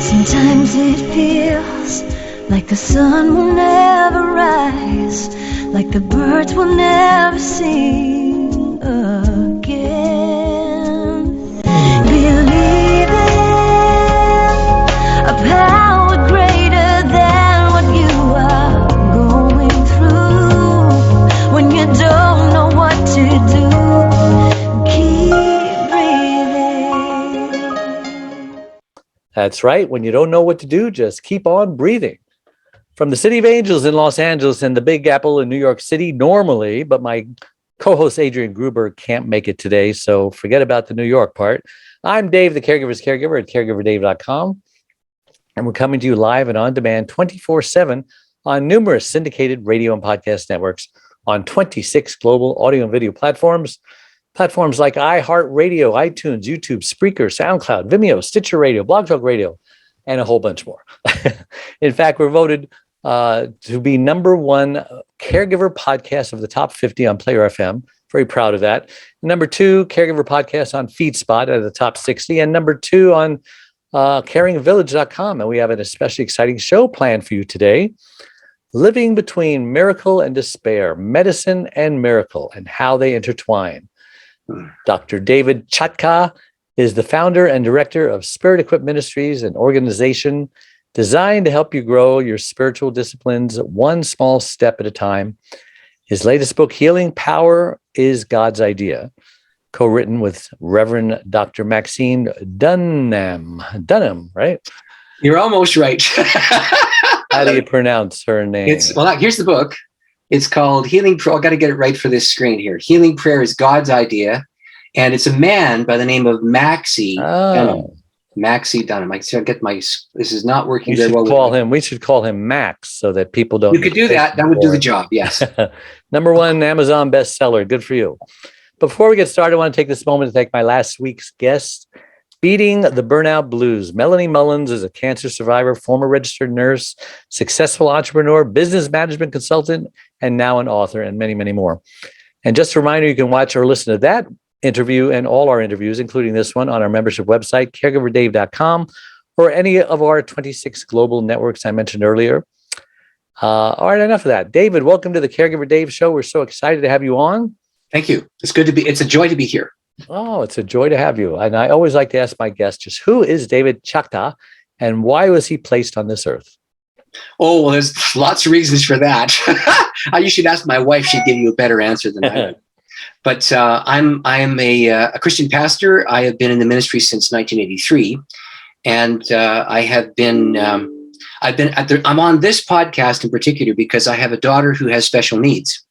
Sometimes it feels like the sun will never rise, like the birds will never sing again. Believe in a power greater than what you are going through. When you don't know what to do, keep breathing. That's right. When you don't know what to do, just keep on breathing. From the City of Angels in Los Angeles and the Big Apple in New York City normally, but my co-host Adrian Gruber can't make it today, so forget about the New York part. I'm Dave, the Caregiver's Caregiver at caregiverdave.com, and we're coming to you live and on demand 24/7 on numerous syndicated radio and podcast networks on 26 global audio and video platforms like iHeartRadio, iTunes, YouTube, Spreaker, SoundCloud, Vimeo, Stitcher Radio, Blog Talk Radio, and a whole bunch more. In fact, we're voted to be number one caregiver podcast of the top 50 on Player FM. Very proud of that. Number two, caregiver podcast on FeedSpot out of the top 60, and number two on caringvillage.com. And we have an especially exciting show planned for you today. Living between miracle and despair, medicine and miracle, and how they intertwine. Dr. David Chotka is the founder and director of Spirit Equipped Ministries, an organization designed to help you grow your spiritual disciplines one small step at a time. His latest book, Healing Power is God's Idea, co-written with Reverend Dr. Maxine Dunham, right? You're almost right. How do you pronounce her name? Here's the book. It's called Healing Prayer. I got to get it right for this screen here. Healing Prayer is God's Idea. And it's a man by the name of Maxie Dunham. Maxie Dunham. This is not working very well. We should call him Max so that people don't. You could do that. That would do the job. Yes. Number one Amazon bestseller. Good for you. Before we get started, I want to take this moment to thank my last week's guest, Beating the Burnout Blues. Melanie Mullins is a cancer survivor, former registered nurse, successful entrepreneur, business management consultant, and now an author, and many, many more. And just a reminder, you can watch or listen to that interview and all our interviews, including this one, on our membership website, caregiverdave.com, or any of our 26 global networks I mentioned earlier. All right, enough of that. David, welcome to the Caregiver Dave Show. We're so excited to have you on. Thank you. It's a joy to be here. Oh, it's a joy to have you. And I always like to ask my guests, just who is David Chotka and why was he placed on this earth? Oh, well, there's lots of reasons for that. You should ask my wife. She'd give you a better answer than I would. But I'm a Christian pastor. I have been in the ministry since 1983. And I have been, I'm on this podcast in particular because I have a daughter who has special needs.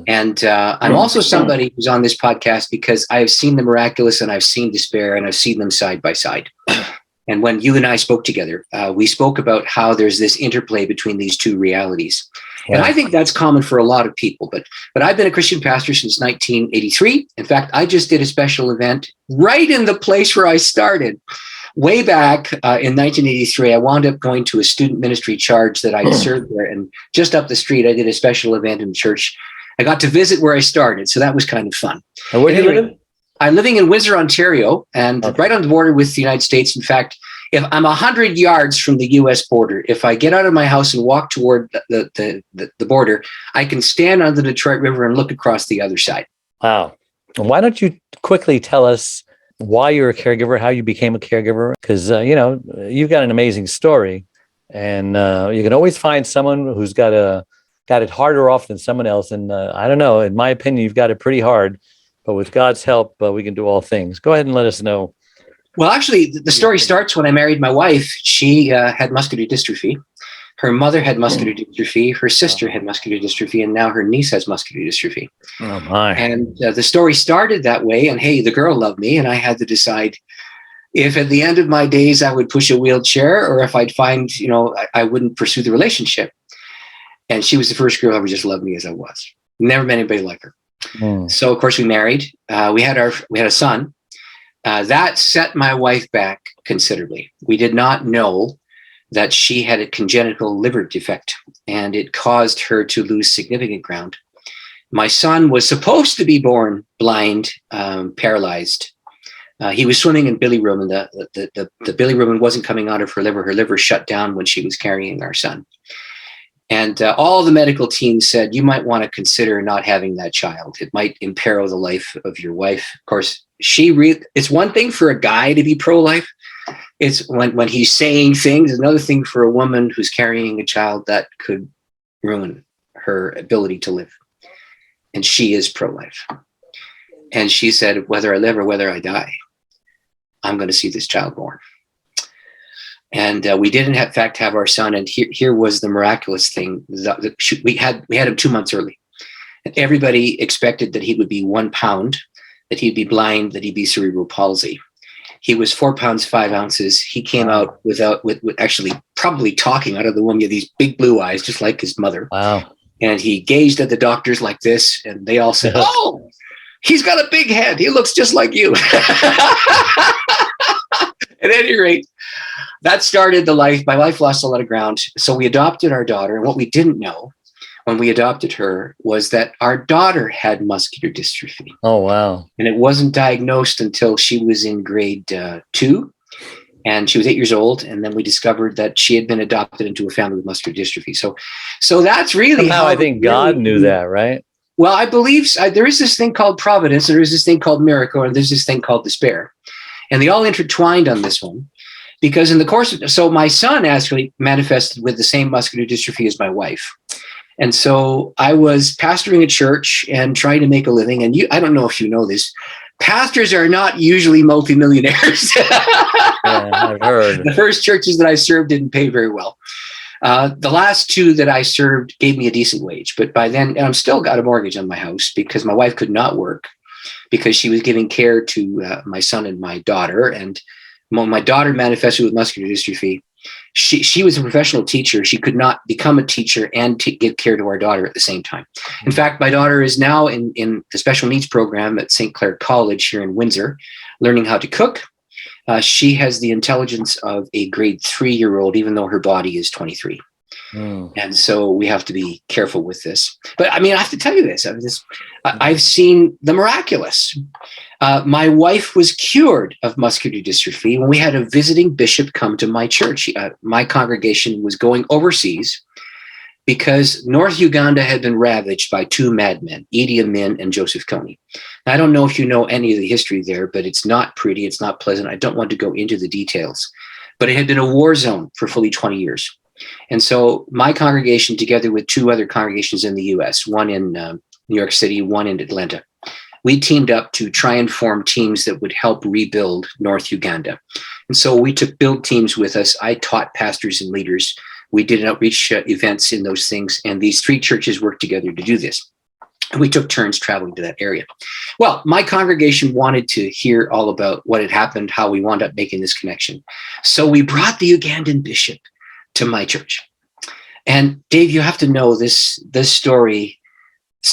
And I'm also somebody who's on this podcast because I've seen the miraculous and I've seen despair and I've seen them side by side. And when you and I spoke together, we spoke about how there's this interplay between these two realities. Yeah. And I think that's common for a lot of people. But I've been a Christian pastor since 1983. In fact, I just did a special event right in the place where I started. Way back in 1983, I wound up going to a student ministry charge that I served there. And just up the street, I did a special event in the church. I got to visit where I started, so that was kind of fun. And where do you live? I'm living in Windsor, Ontario, and right on the border with the United States. In fact, if I'm 100 yards from the U.S. border, if I get out of my house and walk toward the border, I can stand on the Detroit River and look across the other side. Wow. Why don't you quickly tell us why you're a caregiver, how you became a caregiver? Because, you've got an amazing story, and you can always find someone who's got it harder off than someone else. And I don't know, in my opinion, you've got it pretty hard, but with God's help, we can do all things. Go ahead and let us know. Well, actually, the story starts when I married my wife. She had muscular dystrophy. Her mother had muscular dystrophy. Her sister had muscular dystrophy. And now her niece has muscular dystrophy. Oh, my. And the story started that way. And hey, the girl loved me. And I had to decide if at the end of my days I would push a wheelchair or if I'd find, I wouldn't pursue the relationship. And she was the first girl who ever just loved me as I was. Never met anybody like her. So, of course, we married. We had a son. That set my wife back considerably. We did not know that she had a congenital liver defect, and it caused her to lose significant ground. My son was supposed to be born blind, paralyzed, He was swimming in bilirubin. The bilirubin wasn't coming out of her liver. Her liver shut down when she was carrying our son. And all the medical team said, you might want to consider not having that child. It might imperil the life of your wife. Of course, it's one thing for a guy to be pro-life. It's when he's saying things, another thing for a woman who's carrying a child that could ruin her ability to live. And she is pro-life. And she said, whether I live or whether I die, I'm going to see this child born. And we did in fact have our son. And here was the miraculous thing. We had him 2 months early. And everybody expected that he would be 1 pound, that he'd be blind, that he'd be cerebral palsy. He was 4 pounds, 5 ounces. He came out with actually probably talking out of the womb. He had these big blue eyes, just like his mother. Wow. And he gazed at the doctors like this, and they all said, oh, he's got a big head. He looks just like you. At any rate, that started the life. My life lost a lot of ground. So we adopted our daughter. And what we didn't know when we adopted her was that our daughter had muscular dystrophy. Oh, wow. And it wasn't diagnosed until she was in grade 2. And she was 8 years old. And then we discovered that she had been adopted into a family with muscular dystrophy. So that's really how I think God knew that, right? Well, I believe there is this thing called providence. There is this thing called miracle. And there's this thing called despair. And they all intertwined on this one. Because in the course of, so my son actually manifested with the same muscular dystrophy as my wife. And so I was pastoring a church and trying to make a living. And I don't know if you know this, pastors are not usually multimillionaires. Yeah, I've heard. The first churches that I served didn't pay very well. The last 2 that I served gave me a decent wage. But by then, and I'm still got a mortgage on my house because my wife could not work because she was giving care to my son and my daughter. And my daughter manifested with muscular dystrophy. She was a professional teacher. She could not become a teacher and give care to our daughter at the same time. In fact, my daughter is now in the special needs program at St. Clair College here in Windsor, learning how to cook. She has the intelligence of a grade 3-year-old, even though her body is 23. And so we have to be careful with this. But I mean, I have to tell you this. I've seen the miraculous. My wife was cured of muscular dystrophy when we had a visiting bishop come to my church. My congregation was going overseas because North Uganda had been ravaged by 2 madmen, Idi Amin and Joseph Kony. I don't know if you know any of the history there, but it's not pretty. It's not pleasant. I don't want to go into the details. But it had been a war zone for fully 20 years. And so my congregation, together with 2 other congregations in the U.S., one in New York City, one in Atlanta, we teamed up to try and form teams that would help rebuild North Uganda. And so we took build teams with us. I taught pastors and leaders. We did outreach events in those things. And these 3 churches worked together to do this. And we took turns traveling to that area. Well, my congregation wanted to hear all about what had happened, how we wound up making this connection. So we brought the Ugandan bishop to my church. And Dave, you have to know this story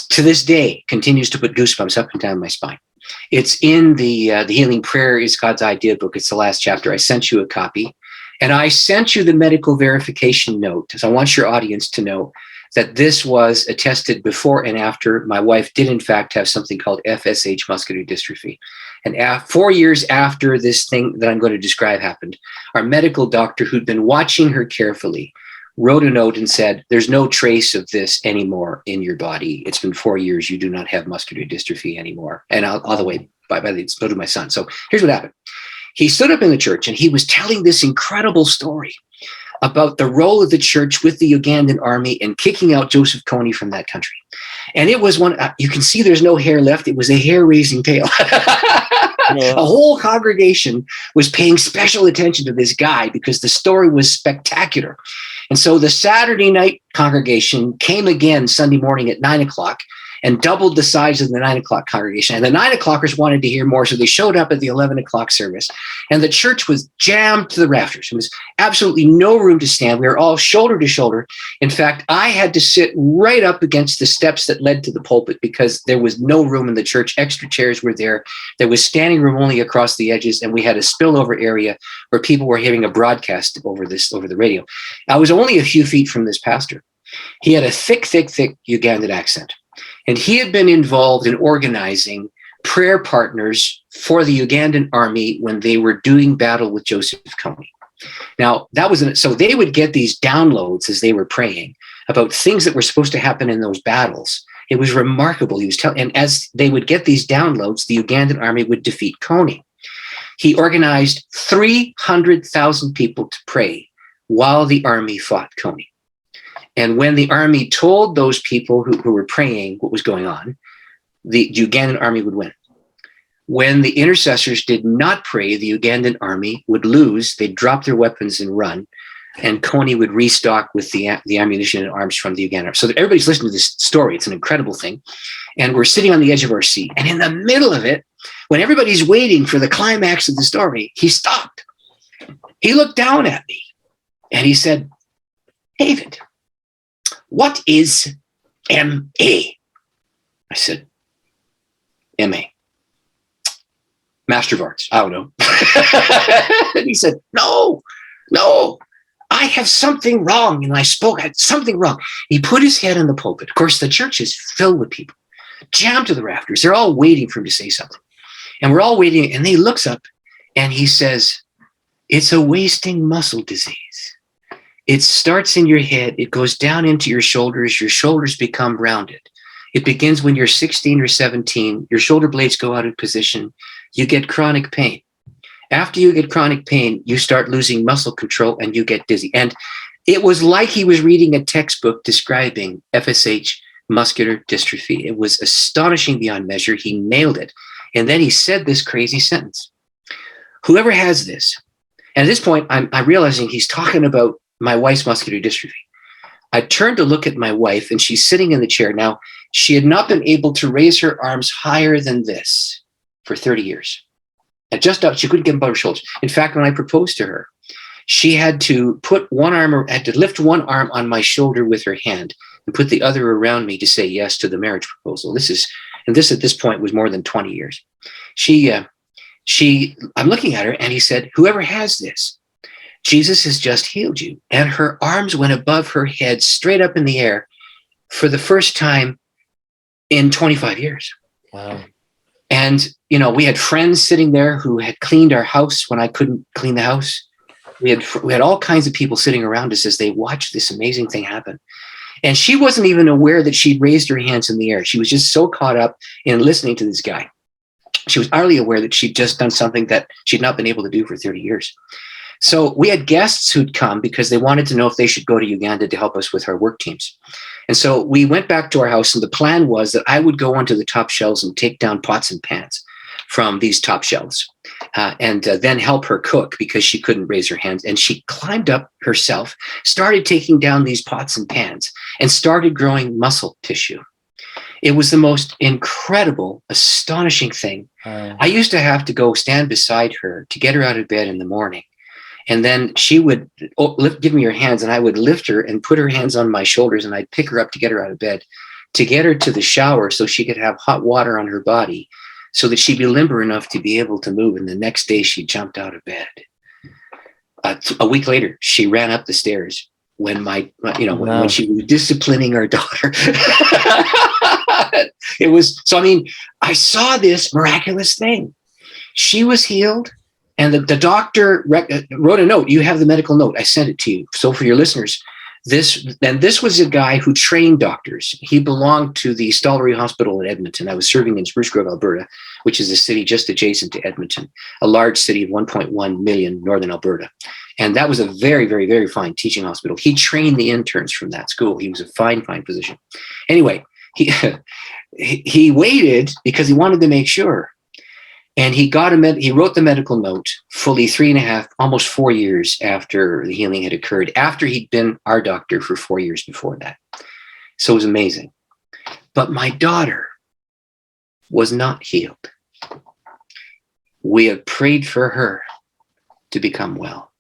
to this day continues to put goosebumps up and down my spine. It's in the Healing Prayer is God's Idea book. It's the last chapter. I sent you a copy, and I sent you the medical verification note because I want your audience to know that this was attested before and after. My wife did in fact have something called FSH muscular dystrophy. And 4 years after this thing that I'm going to describe happened, our medical doctor, who'd been watching her carefully, wrote a note and said, there's no trace of this anymore in your body. It's been 4 years. You do not have muscular dystrophy anymore. And all the way by the go to my son. So here's what happened. He stood up in the church and he was telling this incredible story about the role of the church with the Ugandan army and kicking out Joseph Kony from that country. And it was one, you can see there's no hair left. It was a hair-raising tale. A whole congregation was paying special attention to this guy because the story was spectacular. And so the Saturday night congregation came again Sunday morning at 9:00 and doubled the size of the 9:00 congregation. And the 9:00ers wanted to hear more, so they showed up at the 11:00 service. And the church was jammed to the rafters. There was absolutely no room to stand. We were all shoulder to shoulder. In fact, I had to sit right up against the steps that led to the pulpit because there was no room in the church. Extra chairs were there. There was standing room only across the edges, and we had a spillover area where people were hearing a broadcast over the radio. I was only a few feet from this pastor. He had a thick Ugandan accent. And he had been involved in organizing prayer partners for the Ugandan army when they were doing battle with Joseph Kony. Now, so they would get these downloads as they were praying about things that were supposed to happen in those battles. It was remarkable. And as they would get these downloads, the Ugandan army would defeat Kony. He organized 300,000 people to pray while the army fought Kony. And when the army told those people who were praying what was going on, the Ugandan army would win. When the intercessors did not pray, the Ugandan army would lose. They'd drop their weapons and run. And Kony would restock with the ammunition and arms from the Ugandan army. So that everybody's listening to this story. It's an incredible thing. And we're sitting on the edge of our seat. And in the middle of it, when everybody's waiting for the climax of the story, he stopped. He looked down at me and he said, "David, what is M.A.?" I said, "M.A. Master of Arts. I don't know." And he said, no, I have something wrong. And I had something wrong. He put his head in the pulpit. Of course, the church is filled with people, jammed to the rafters. They're all waiting for him to say something. And we're all waiting. And he looks up and he says, "It's a wasting muscle disease. It starts in your head. It goes down into your shoulders. Your shoulders become rounded. It begins when you're 16 or 17. Your shoulder blades go out of position. You get chronic pain. After you get chronic pain, you start losing muscle control and you get dizzy." And it was like he was reading a textbook describing FSH, muscular dystrophy. It was astonishing beyond measure. He nailed it. And then he said this crazy sentence: "Whoever has this," and at this point, I'm realizing he's talking about my wife's muscular dystrophy. I turned to look at my wife, and she's sitting in the chair. Now, she had not been able to raise her arms higher than this for 30 years. And just up, she couldn't get them above her shoulders. In fact, when I proposed to her, she had to lift one arm on my shoulder with her hand and put the other around me to say yes to the marriage proposal. This at this point was more than 20 years. I'm looking at her, and he said, "Whoever has this, Jesus has just healed you." And her arms went above her head, straight up in the air, for the first time in 25 years. Wow. And, we had friends sitting there who had cleaned our house when I couldn't clean the house. We had all kinds of people sitting around us as they watched this amazing thing happen. And she wasn't even aware that she'd raised her hands in the air. She was just so caught up in listening to this guy. She was utterly aware that she'd just done something that she'd not been able to do for 30 years. So we had guests who'd come because they wanted to know if they should go to Uganda to help us with our work teams. And so we went back to our house, and the plan was that I would go onto the top shelves and take down pots and pans from these top shelves and then help her cook because she couldn't raise her hands. And she climbed up herself, started taking down these pots and pans, and started growing muscle tissue. It was the most incredible, astonishing thing. I used to have to go stand beside her to get her out of bed in the morning. And then she would give me her hands, and I would lift her and put her hands on my shoulders, and I'd pick her up to get her out of bed, to get her to the shower so she could have hot water on her body so that she'd be limber enough to be able to move. And the next day she jumped out of bed. A week later, she ran up the stairs when when she was disciplining our daughter. I saw this miraculous thing. She was healed. And the doctor wrote a note. You have the medical note. I sent it to you. So for your listeners, this was a guy who trained doctors. He belonged to the Stollery Hospital in Edmonton. I was serving in Spruce Grove, Alberta, which is a city just adjacent to Edmonton, a large city of 1.1 million, northern Alberta. And that was a very, very, very fine teaching hospital. He trained the interns from that school. He was a fine, fine physician. Anyway, he waited because he wanted to make sure. And he wrote the medical note fully 3.5, almost 4 years after the healing had occurred, after he'd been our doctor for 4 years before that. So it was amazing. But my daughter was not healed. We have prayed for her to become well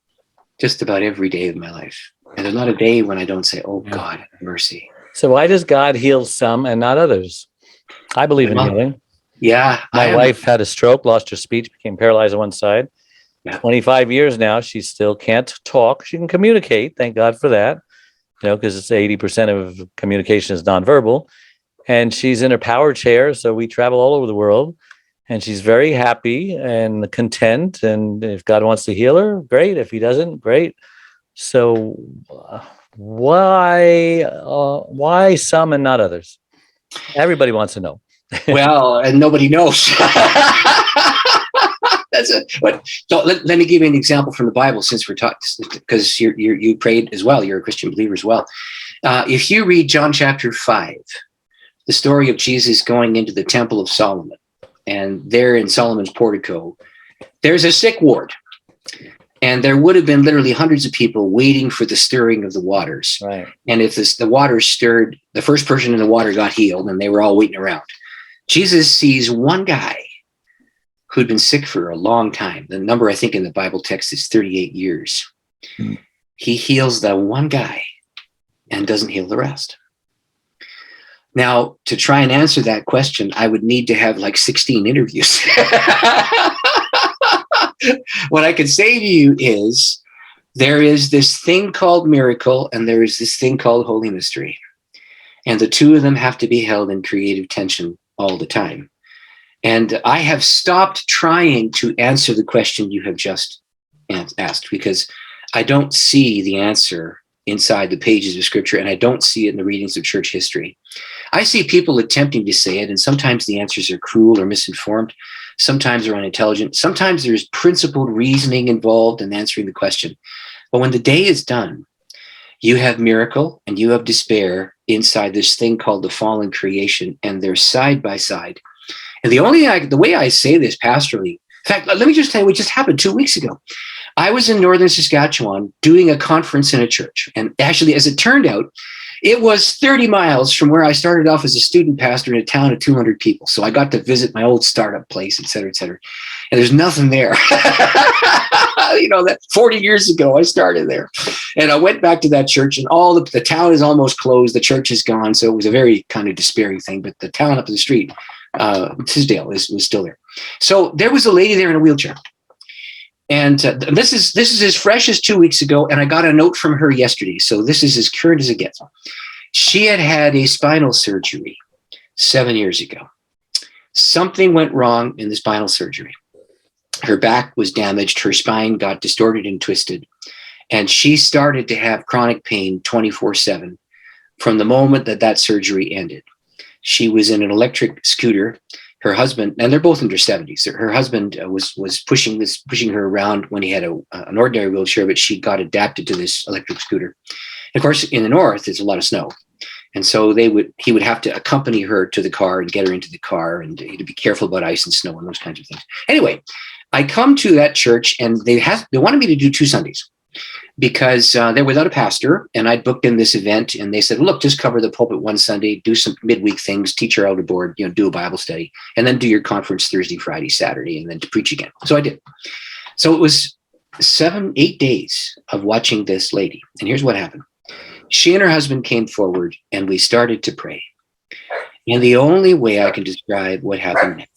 just about every day of my life. And there's not a day when I don't say, "Oh, God, have mercy." So why does God heal some and not others? I believe in healing. Yeah. My wife had a stroke, lost her speech, became paralyzed on one side. Yeah. 25 years now, she still can't talk. She can communicate. Thank God for that. Because it's 80% of communication is nonverbal. And she's in a power chair. So we travel all over the world. And she's very happy and content. And if God wants to heal her, great. If he doesn't, great. So why some and not others? Everybody wants to know. Well, and nobody knows. So let me give you an example from the Bible, since we're talking, because you prayed as well. You're a Christian believer as well. If you read John chapter 5, the story of Jesus going into the Temple of Solomon, and there in Solomon's portico, there's a sick ward. And there would have been literally hundreds of people waiting for the stirring of the waters. Right. And if the waters stirred, the first person in the water got healed, and they were all waiting around. Jesus sees one guy who'd been sick for a long time. The number, I think, in the Bible text is 38 years. Hmm. He heals the one guy and doesn't heal the rest. Now, to try and answer that question, I would need to have like 16 interviews. What I can say to you is there is this thing called miracle, and there is this thing called holy mystery. And the two of them have to be held in creative tension all the time. And I have stopped trying to answer the question you have just asked, because I don't see the answer inside the pages of Scripture, and I don't see it in the readings of church history. I see people attempting to say it, and sometimes the answers are cruel or misinformed. Sometimes they're unintelligent. Sometimes there's principled reasoning involved in answering the question. But when the day is done, you have miracle and you have despair inside this thing called the fallen creation, and they're side by side. And the way I say this pastorally, in fact, let me just tell you what just happened 2 weeks ago. I was in northern Saskatchewan doing a conference in a church. And actually, as it turned out, it was 30 miles from where I started off as a student pastor in a town of 200 people. So I got to visit my old startup place, et cetera, et cetera. And there's nothing there. That 40 years ago, I started there. And I went back to that church, and the town is almost closed. The church is gone. So it was a very kind of despairing thing. But the town up the street, Tisdale, was still there. So there was a lady there in a wheelchair. And this is as fresh as 2 weeks ago, and I got a note from her yesterday. So this is as current as it gets. She had a spinal surgery 7 years ago. Something went wrong in the spinal surgery. Her back was damaged. Her spine got distorted and twisted. And she started to have chronic pain 24/7 from the moment that surgery ended. She was in an electric scooter. Her husband, and they're both in their 70s. Her husband was pushing her around when he had an ordinary wheelchair, but she got adapted to this electric scooter. And of course, in the north, there's a lot of snow, and so he would have to accompany her to the car and get her into the car, and to be careful about ice and snow and those kinds of things. Anyway, I come to that church, and they wanted me to do 2 Sundays. Because they're without a pastor, and I'd booked in this event, and they said, look, just cover the pulpit one Sunday, do some midweek things, teach your elder board, do a Bible study, and then do your conference Thursday, Friday, Saturday, and then to preach again. So I did. So it was 7-8 days of watching this lady. And here's what happened. She and her husband came forward, and we started to pray. And the only way I can describe what happened next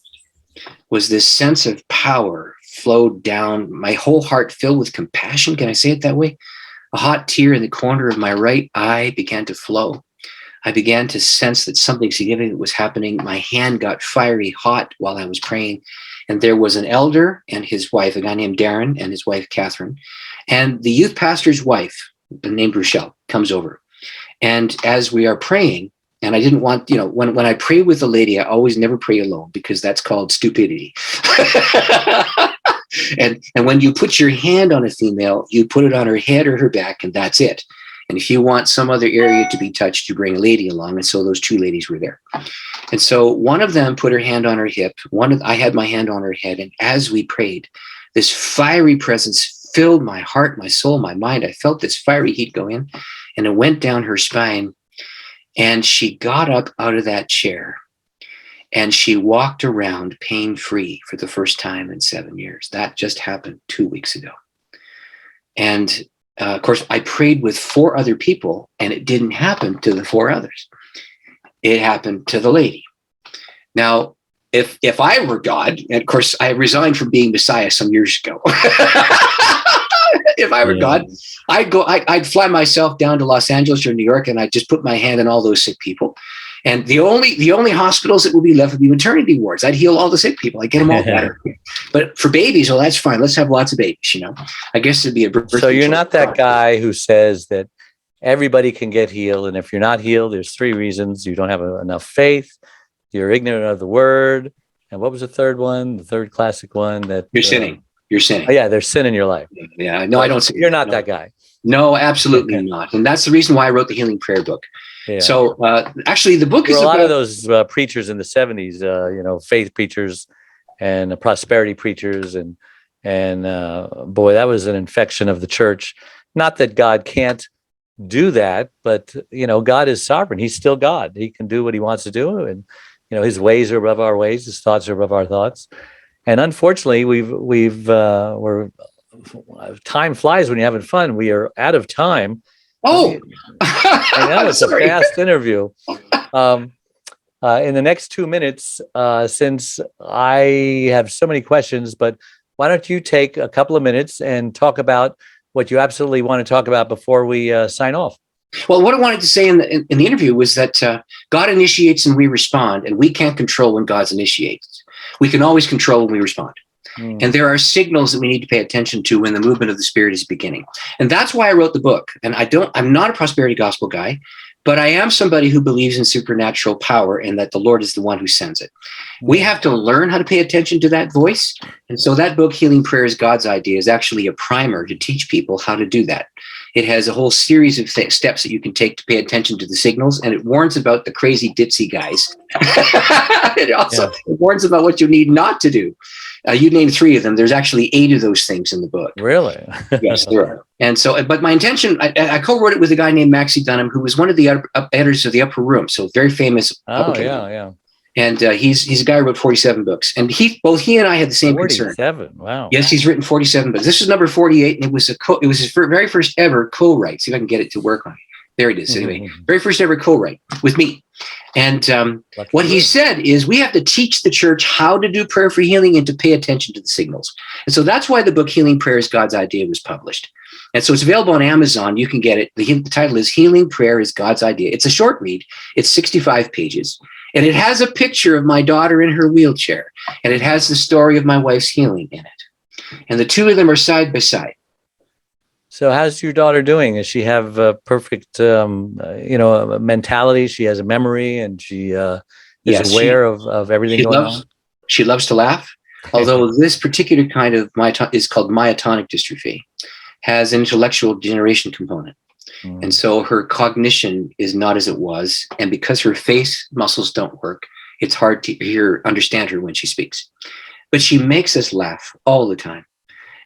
was this sense of power flowed down, my whole heart filled with compassion. Can I say it that way? A hot tear in the corner of my right eye began to flow. I began to sense that something significant was happening. My hand got fiery hot while I was praying. And there was an elder and his wife, a guy named Darren and his wife, Catherine. And the youth pastor's wife, named Rochelle, comes over. And as we are praying, and I didn't want, when I pray with a lady, I always never pray alone, because that's called stupidity. And when you put your hand on a female, you put it on her head or her back, and that's it. And if you want some other area to be touched, you bring a lady along. And so those 2 ladies were there. And so one of them put her hand on her hip. I had my hand on her head. And as we prayed, this fiery presence filled my heart, my soul, my mind. I felt this fiery heat go in, and it went down her spine. And she got up out of that chair, and she walked around pain-free for the first time in 7 years. That just happened 2 weeks ago. And of course, I prayed with 4 other people, and it didn't happen to the 4 others. It happened to the lady. Now, if I were God, and of course, I resigned from being Messiah some years ago. If I were God, I'd fly myself down to Los Angeles or New York, and I'd just put my hand on all those sick people. And the only hospitals that will be left would be maternity wards. I'd heal all the sick people. I'd get them all better. But for babies, well, that's fine. Let's have lots of babies, you know. I guess it'd be a birth. So you're not that guy who says that everybody can get healed. And if you're not healed, there's 3 reasons. You don't have enough faith. You're ignorant of the word. And what was the third one? The third classic one that you're sinning. You're sinning. Oh, yeah, there's sin in your life. Yeah. No, I don't see. You're not that guy. No, absolutely not. And that's the reason why I wrote the Healing Prayer book. Yeah. So actually, the book is a lot of those preachers in the 70s, you know, faith preachers and prosperity preachers. And boy, that was an infection of the church. Not that God can't do that, but, you know, God is sovereign. He's still God. He can do what he wants to do. And, you know, his ways are above our ways. His thoughts are above our thoughts. And unfortunately, time flies when you're having fun. We are out of time. Oh, I know it's a fast interview. In the next 2 minutes, since I have so many questions, but why don't you take a couple of minutes and talk about what you absolutely want to talk about before we sign off? Well, what I wanted to say in the interview was that God initiates and we respond, and we can't control when God initiates. We can always control when we respond. And there are signals that we need to pay attention to when the movement of the Spirit is beginning. And that's why I wrote the book. And I'm not a prosperity gospel guy, but I am somebody who believes in supernatural power and that the Lord is the one who sends it. We have to learn how to pay attention to that voice. And so that book, Healing Prayer is God's Idea, is actually a primer to teach people how to do that. It has a whole series of steps that you can take to pay attention to the signals, and it warns about the crazy ditzy guys. It also warns about what you need not to do. You named 3 of them. There's actually 8 of those things in the book. Really? Yes, there are. And so, but my intention, I co-wrote it with a guy named Maxie Dunham, who was one of the editors of The Upper Room, so very famous. Oh, yeah. And he's a guy who wrote 47 books. And both he and I had the same 47, concern. Wow. Yes, he's written 47 books. This is number 48, and it was his very first ever co-write. See if I can get it to work on it. There it is. Anyway, very first ever co-write with me. And what he said is we have to teach the church how to do prayer for healing and to pay attention to the signals. And so that's why the book Healing Prayer is God's Idea was published. And so it's available on Amazon. You can get it. The title is Healing Prayer is God's Idea. It's a short read. It's 65 pages. And it has a picture of my daughter in her wheelchair. And it has the story of my wife's healing in it. And the 2 of them are side by side. So how's your daughter doing? Does she have a perfect, mentality? She has a memory, and she is aware of everything going on? She loves to laugh, although this particular kind of is called myotonic dystrophy, has an intellectual degeneration component. And so her cognition is not as it was. And because her face muscles don't work, it's hard to understand her when she speaks. But she makes us laugh all the time.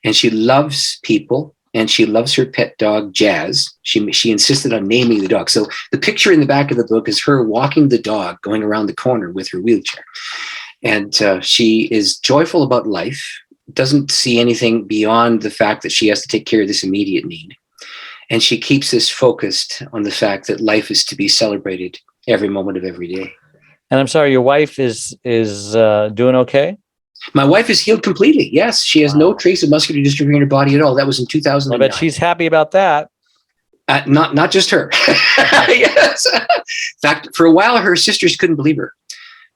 And she loves people. And she loves her pet dog, Jazz. She insisted on naming the dog. So the picture in the back of the book is her walking the dog, going around the corner with her wheelchair. And she is joyful about life, doesn't see anything beyond the fact that she has to take care of this immediate need. And she keeps us focused on the fact that life is to be celebrated every moment of every day. And I'm sorry, your wife is doing okay? My wife is healed completely. Yes, she has no trace of muscular dystrophy in her body at all. That was in 2009. I bet she's happy about that. Not just her. Yes. In fact, for a while, her sisters couldn't believe her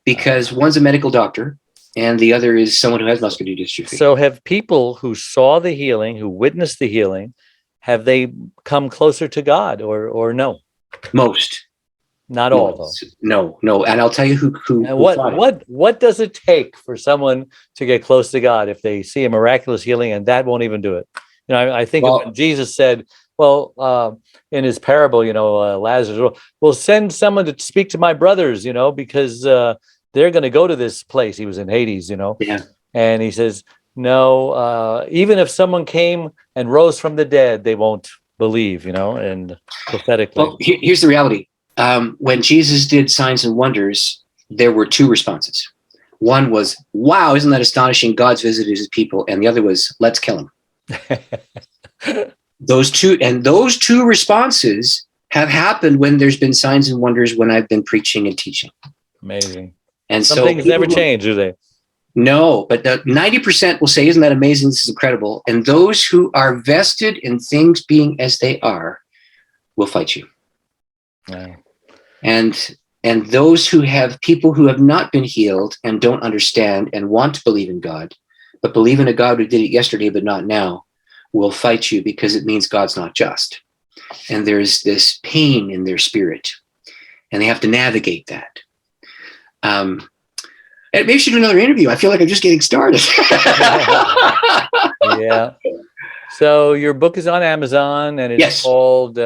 because one's a medical doctor and the other is someone who has muscular dystrophy. So have people who saw the healing, who witnessed the healing, have they come closer to God or no? Most. Not all, though. No. And I'll tell you who what does it take for someone to get close to God if they see a miraculous healing and that won't even do it? You know, I think when Jesus said, in his parable, Lazarus, well, send someone to speak to my brothers, because they're going to go to this place. He was in Hades, Yeah. And he says, no, even if someone came and rose from the dead, they won't believe, and prophetically. Well, here's the reality. When Jesus did signs and wonders, there were 2 responses. One was, wow, isn't that astonishing? God's visited his people. And the other was, let's kill him. Those two responses have happened when there's been signs and wonders when I've been preaching and teaching. Amazing. And some things never change, do they? No, but 90% will say, isn't that amazing? This is incredible. And those who are vested in things being as they are will fight you. Wow. And And those who have people who have not been healed and don't understand and want to believe in God, but believe in a God who did it yesterday but not now, will fight you because it means God's not just. And there's this pain in their spirit, and they have to navigate that. And maybe we should do another interview. I feel like I'm just getting started. Yeah. So your book is on Amazon, and it's called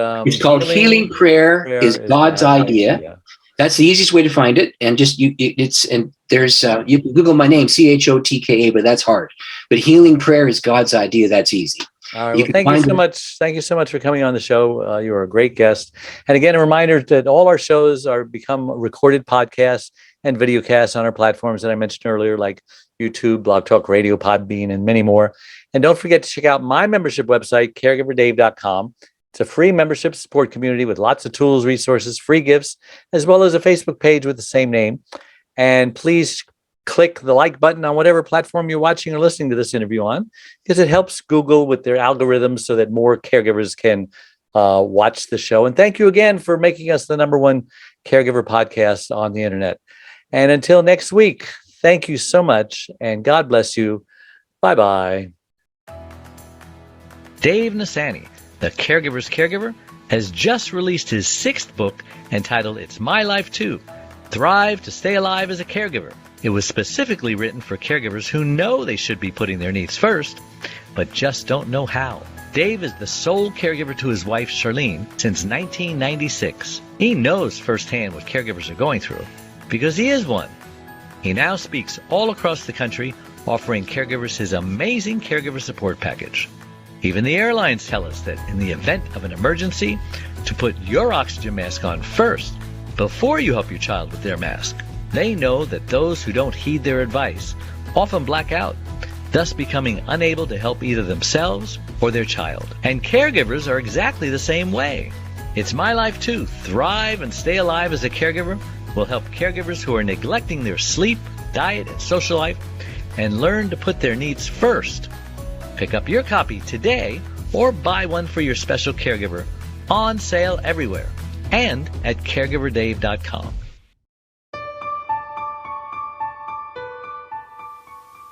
Healing Prayer is God's Idea. That's the easiest way to find it. And just you can Google my name, Chotka, but that's hard. But Healing Prayer is God's Idea. That's easy. All right. Well, thank you so much. Thank you so much for coming on the show. You are a great guest. And again, a reminder that all our shows are become recorded podcasts and video casts on our platforms that I mentioned earlier, like YouTube, Blog Talk Radio, Podbean, and many more. And don't forget to check out my membership website, caregiverdave.com. It's a free membership support community with lots of tools, resources, free gifts, as well as a Facebook page with the same name. And please click the like button on whatever platform you're watching or listening to this interview on, because it helps Google with their algorithms so that more caregivers can watch the show. And thank you again for making us the #1 caregiver podcast on the internet. And until next week, thank you so much, and God bless you. Bye-bye. Dave Nasani, the Caregiver's Caregiver, has just released his 6th book entitled It's My Life Too, Thrive to Stay Alive as a Caregiver. It was specifically written for caregivers who know they should be putting their needs first, but just don't know how. Dave is the sole caregiver to his wife, Charlene, since 1996. He knows firsthand what caregivers are going through, because he is one. He now speaks all across the country, offering caregivers his amazing caregiver support package. Even the airlines tell us that in the event of an emergency, to put your oxygen mask on first, before you help your child with their mask. They know that those who don't heed their advice often black out, thus becoming unable to help either themselves or their child. And caregivers are exactly the same way. It's My Life Too, Thrive and Stay Alive as a Caregiver, will help caregivers who are neglecting their sleep, diet, and social life, and learn to put their needs first. Pick up your copy today or buy one for your special caregiver, on sale everywhere and at caregiverdave.com.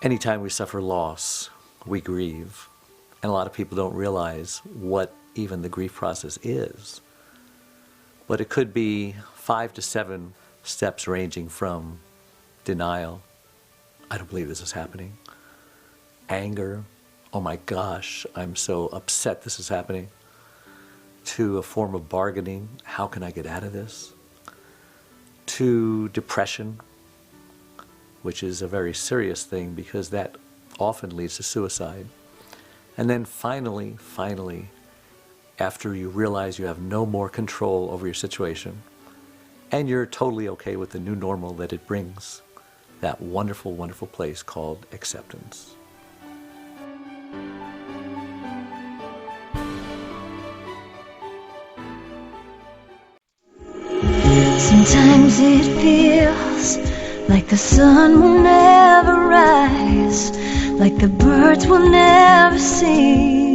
Anytime we suffer loss, we grieve. And a lot of people don't realize what even the grief process is. But it could be 5 to 7 steps ranging from denial, I don't believe this is happening, anger, oh my gosh, I'm so upset this is happening, to a form of bargaining, how can I get out of this, to depression, which is a very serious thing because that often leads to suicide. And then finally, after you realize you have no more control over your situation and you're totally okay with the new normal that it brings, that wonderful, wonderful place called acceptance. Sometimes it feels like the sun will never rise, like the birds will never sing.